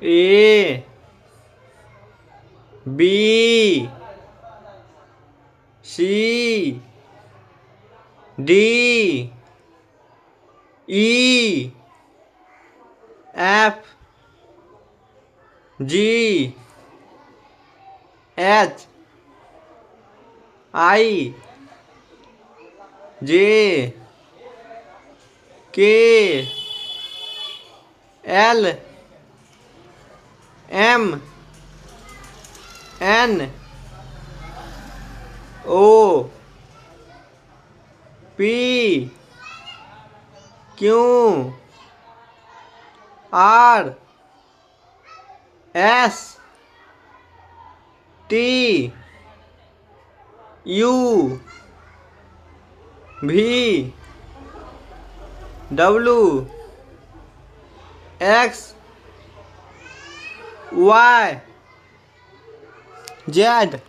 A B C D E F G H I J K L M N O P Q R S T U V W X Y Z।